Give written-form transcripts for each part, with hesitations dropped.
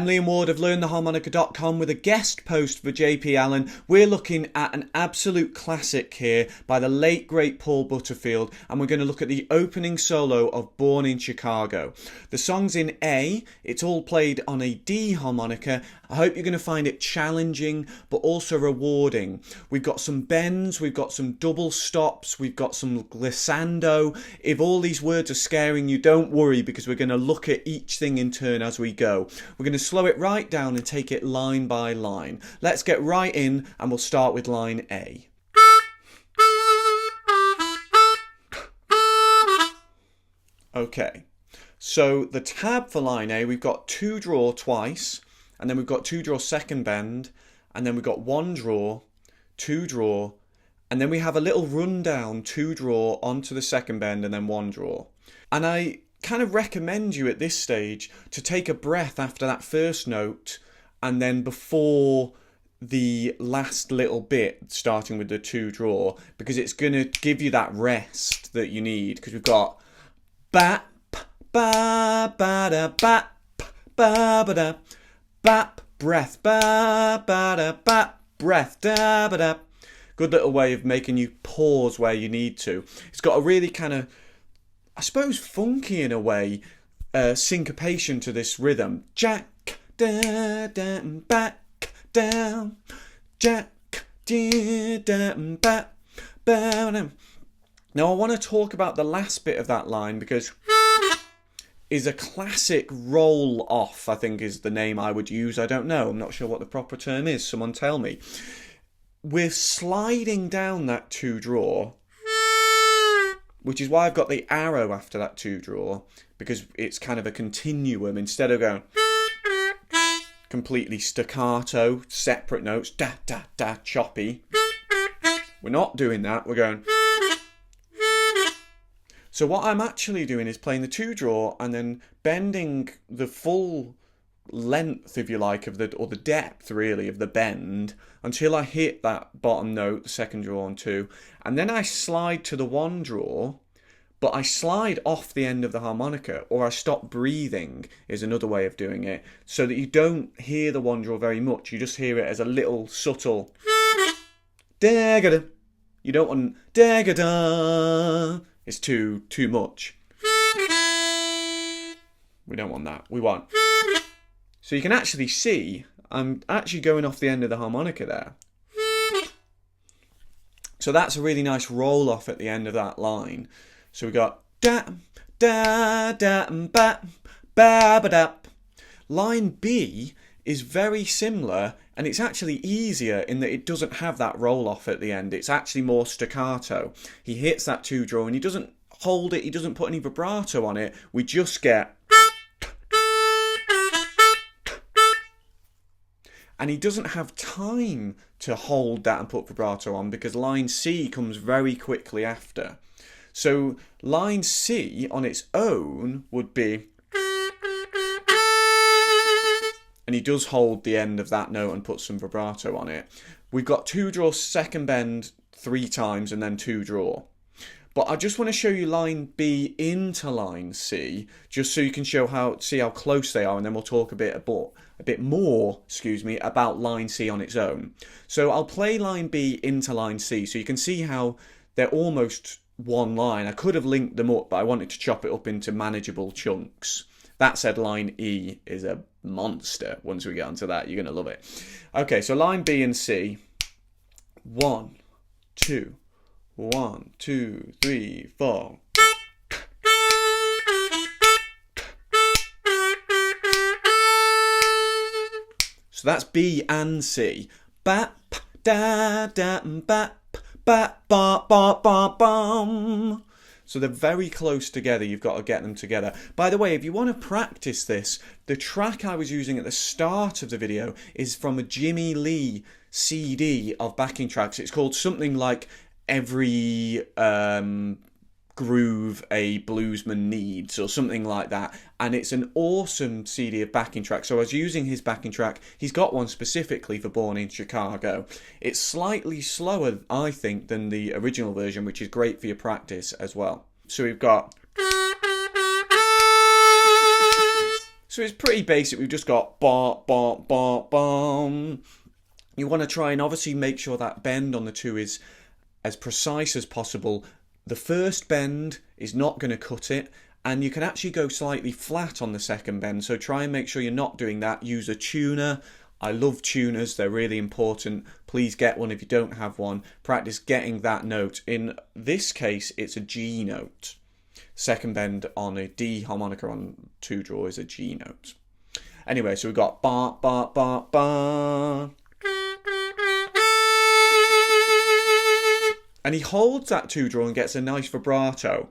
I'm Liam Ward of LearnTheHarmonica.com with a guest post for JP Allen. We're looking at an absolute classic here by the late great Paul Butterfield, and we're going to look at the opening solo of Born in Chicago. The song's in A, it's all played on a D harmonica. I hope you're going to find it challenging but also rewarding. We've got some bends, we've got some double stops, we've got some glissando. If all these words are scaring you, don't worry, because we're going to look at each thing in turn as we go. We're going to slow it right down and take it line by line. Let's get right in, and we'll start with line A. Okay, so the tab for line A, we've got 2 draw twice, and then we've got 2 draw second bend, and then we've got 1 draw, 2 draw, and then we have a little rundown, 2 draw onto the second bend and then 1 draw. And I kind of recommend you at this stage to take a breath after that first note and then before the last little bit, starting with the 2 draw, because it's going to give you that rest that you need, because we've got ba ba ba da ba ba ba da bap breath ba ba da bap breath da ba da. Good little way of making you pause where you need to. It's got a really kind of, I suppose, funky in a way, syncopation to this rhythm. Jack, da, da, back, down. Jack, da, da, back, down. Now I want to talk about the last bit of that line, because is a classic roll off, I think is the name I would use. I don't know. I'm not sure what the proper term is. Someone tell me. We're sliding down that 2 draw, which is why I've got the arrow after that 2 draw, because it's kind of a continuum instead of going completely staccato, separate notes, da da da, choppy. We're not doing that. We're going. So what I'm actually doing is playing the 2 draw and then bending the full length, if you like, of the, or the depth really, of the bend until I hit that bottom note, the second draw on 2, and then I slide to the 1 draw, but I slide off the end of the harmonica, or I stop breathing is another way of doing it, so that you don't hear the 1 draw very much. You just hear it as a little subtle da-ga-da. You don't want da-ga-da. It's too much. We don't want that. We want. So you can actually see I'm actually going off the end of the harmonica there. So that's a really nice roll off at the end of that line. So we got da da da ba ba ba da. Line B is very similar, and it's actually easier in that it doesn't have that roll off at the end. It's actually more staccato. He hits that 2 draw and he doesn't hold it, he doesn't put any vibrato on it. We just get, and he doesn't have time to hold that and put vibrato on, because line C comes very quickly after. So line C on its own would be, and he does hold the end of that note and put some vibrato on it. We've got 2 draw second bend 3 times and then 2 draw. But I just want to show you line B into line C, just so you can see how close they are, and then we'll talk a bit more, about line C on its own. So I'll play line B into line C, so you can see how they're almost one line. I could have linked them up, but I wanted to chop it up into manageable chunks. That said, line E is a monster. Once we get onto that, you're going to love it. Okay, so line B and C. 1, 2, 1, 2, 3, 4. So that's B and C. Bap da da bap bap ba ba ba bum. So they're very close together. You've got to get them together. By the way, if you want to practice this, the track I was using at the start of the video is from a Jimmy Lee CD of backing tracks. It's called something like Every Groove a Bluesman Needs, or something like that. And it's an awesome CD of backing tracks. So I was using his backing track. He's got one specifically for Born in Chicago. It's slightly slower, I think, than the original version, which is great for your practice as well. So we've got So it's pretty basic. We've just got ba, ba, ba, bum. You want to try and obviously make sure that bend on the two is as precise as possible. The first bend is not going to cut it, and you can actually go slightly flat on the second bend, so try and make sure you're not doing that. Use a tuner. I love tuners, they're really important. Please get one if you don't have one. Practice getting that note. In this case, it's a G note. Second bend on a D harmonica on 2-draw is a G note. Anyway, so we've got ba, ba, ba, ba. And he holds that 2-draw and gets a nice vibrato.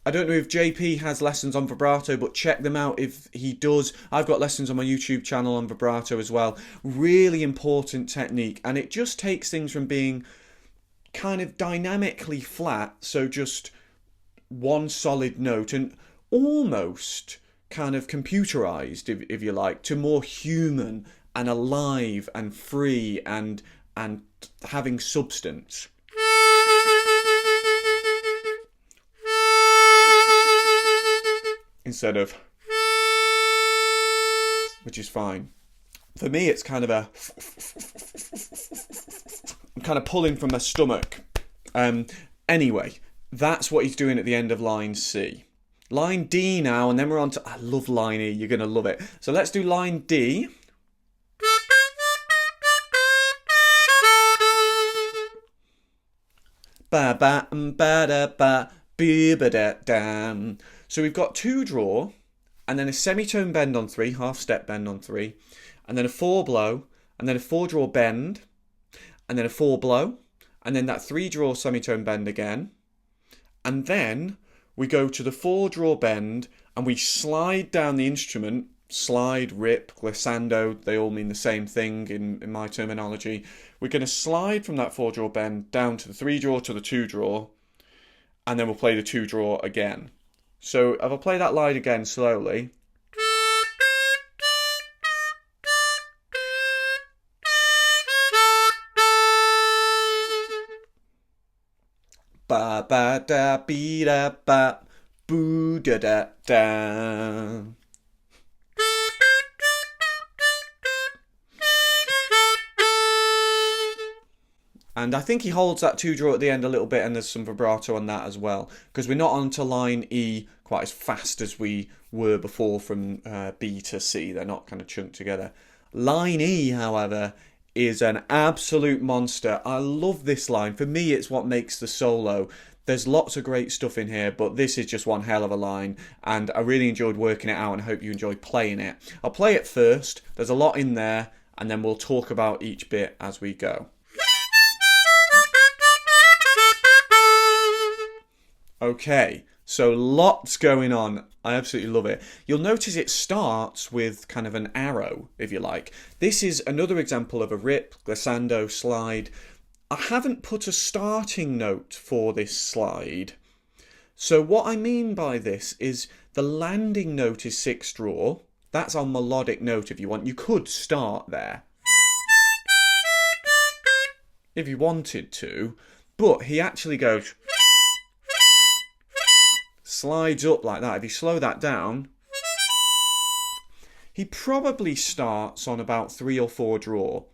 I don't know if JP has lessons on vibrato, but check them out if he does. I've got lessons on my YouTube channel on vibrato as well. Really important technique, and it just takes things from being kind of dynamically flat, so just one solid note, and almost kind of computerized, if you like, to more human and alive and free and having substance. Instead of, which is fine. For me, it's kind of I'm kind of pulling from my stomach. Anyway, that's what he's doing at the end of line C. Line D now, and then we're on to, I love line E, you're going to love it. So let's do line D. Ba ba ba da ba ba ba da dam. So we've got 2-draw, and then a semitone bend on 3, half step bend on 3, and then a 4-blow, and then a 4-draw bend, and then a 4-blow, and then that 3-draw semitone bend again, and then we go to the 4-draw bend, and we slide down the instrument. Slide, rip, glissando, they all mean the same thing in my terminology. We're going to slide from that 4-draw bend down to the 3-draw to the 2-draw, and then we'll play the 2-draw again. So if I play that line again slowly. Ba ba da be da ba boo da da da. And I think he holds that 2-draw at the end a little bit, and there's some vibrato on that as well, because we're not on to line E quite as fast as we were before from B to C. They're not kind of chunked together. Line E, however, is an absolute monster. I love this line. For me, it's what makes the solo. There's lots of great stuff in here, but this is just one hell of a line, and I really enjoyed working it out, and I hope you enjoyed playing it. I'll play it first. There's a lot in there, and then we'll talk about each bit as we go. Okay, so lots going on. I absolutely love it. You'll notice it starts with kind of an arrow, if you like. This is another example of a rip, glissando, slide. I haven't put a starting note for this slide. So what I mean by this is the landing note is 6-draw. That's our melodic note if you want. You could start there if you wanted to, but he actually goes, slides up like that. If you slow that down, he probably starts on about 3 or 4 draw.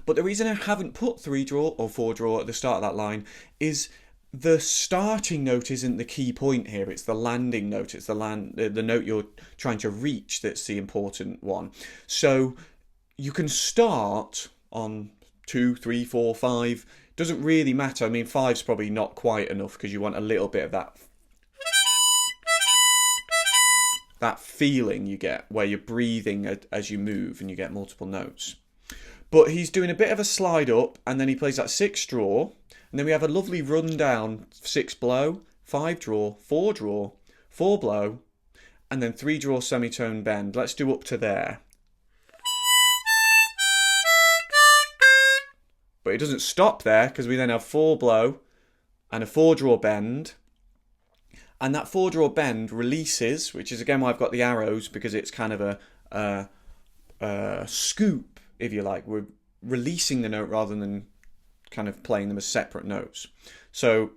But the reason I haven't put 3 draw or 4 draw at the start of that line is the starting note isn't the key point here. It's the landing note. It's the note you're trying to reach that's the important one. So you can start on 2, 3, 4, 5. Doesn't really matter. I mean, 5's probably not quite enough because you want a little bit of that feeling you get where you're breathing as you move and you get multiple notes. But he's doing a bit of a slide up, and then he plays that 6 draw, and then we have a lovely run down, 6 blow, 5 draw, 4 draw, 4 blow, and then 3 draw semitone bend. Let's do up to there. But it doesn't stop there, because we then have 4 blow and a 4 draw bend. And that 4 draw bend releases, which is again why I've got the arrows, because it's kind of a scoop, if you like. We're releasing the note rather than kind of playing them as separate notes. So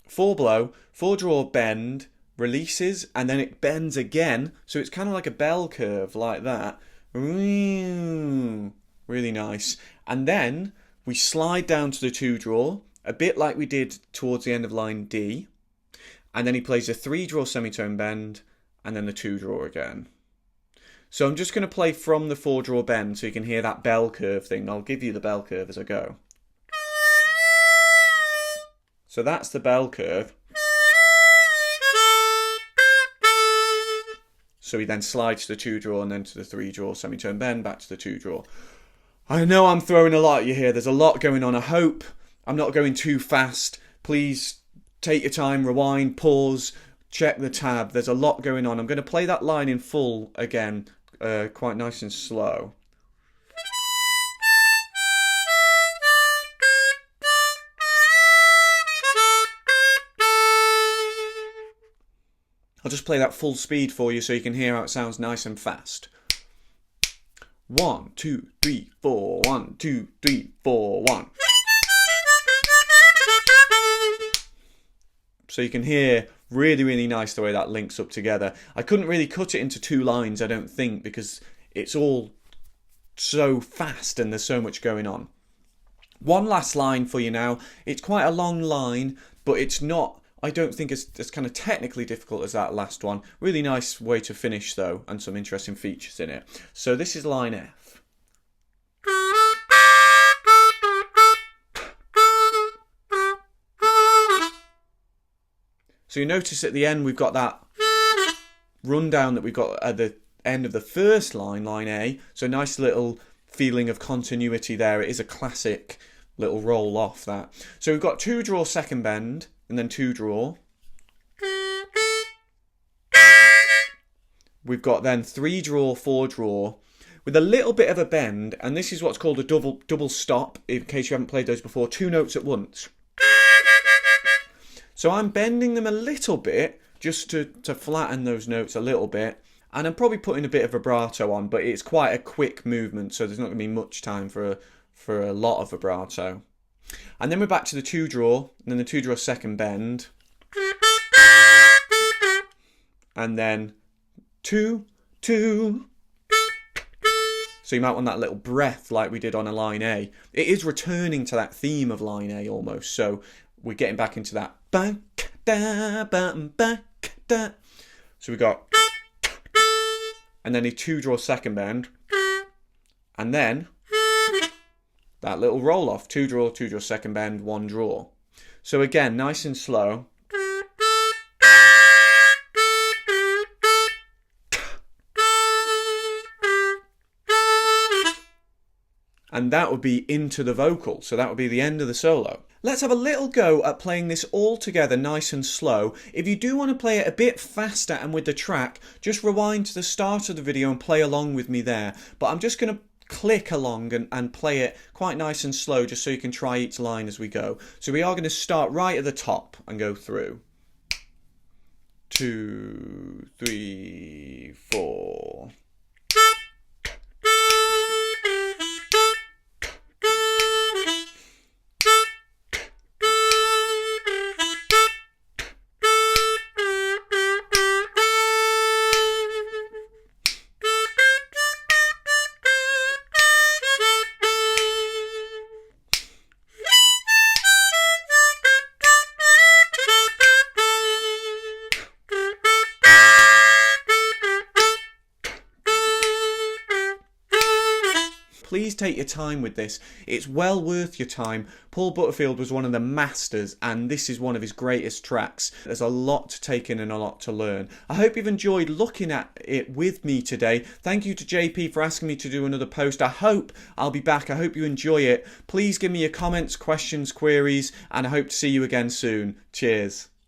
4 blow, 4 draw bend, releases, and then it bends again. So it's kind of like a bell curve like that. Really nice. And then we slide down to the 2-draw, a bit like we did towards the end of line D. And then he plays a 3-draw semitone bend, and then the 2-draw again. So I'm just going to play from the 4-draw bend so you can hear that bell curve thing. I'll give you the bell curve as I go. So that's the bell curve. So he then slides to the 2-draw and then to the 3-draw semitone bend, back to the 2-draw. I know I'm throwing a lot at you here. There's a lot going on. I hope I'm not going too fast. Please take your time, rewind, pause, check the tab. There's a lot going on. I'm going to play that line in full again, quite nice and slow. I'll just play that full speed for you so you can hear how it sounds nice and fast. 1, 2, 3, 4, 1, 2, 3, 4, 1. So you can hear really, really nice the way that links up together. I couldn't really cut it into 2 lines, I don't think, because it's all so fast and there's so much going on. One last line for you now. It's quite a long line, but it's not, I don't think it's kind of technically difficult as that last one. Really nice way to finish though, and some interesting features in it. So this is line F. So you notice at the end we've got that rundown that we've got at the end of the first line, line A. So nice little feeling of continuity there. It is a classic little roll off that. So we've got 2-draw second bend and then 2-draw. We've got then 3-draw, 4-draw with a little bit of a bend, and this is what's called a double stop, in case you haven't played those before, 2 notes at once. So I'm bending them a little bit just to flatten those notes a little bit, and I'm probably putting a bit of vibrato on, but it's quite a quick movement, so there's not going to be much time for a lot of vibrato. And then we're back to the 2-draw, and then the 2-draw second bend, and then 2, 2. So you might want that little breath like we did on a line A. It is returning to that theme of line A almost, so we're getting back into that. So we got, and then a 2-draw second bend, and then that little roll off, 2-draw, 2-draw second bend, 1-draw. So again, nice and slow. And that would be into the vocal, so that would be the end of the solo. Let's have a little go at playing this all together nice and slow. If you do want to play it a bit faster and with the track, just rewind to the start of the video and play along with me there. But I'm just going to click along and play it quite nice and slow just so you can try each line as we go. So we are going to start right at the top and go through. 2, 3, 4. Please take your time with this. It's well worth your time. Paul Butterfield was one of the masters, and this is one of his greatest tracks. There's a lot to take in and a lot to learn. I hope you've enjoyed looking at it with me today. Thank you to JP for asking me to do another post. I hope I'll be back. I hope you enjoy it. Please give me your comments, questions, queries, and I hope to see you again soon. Cheers.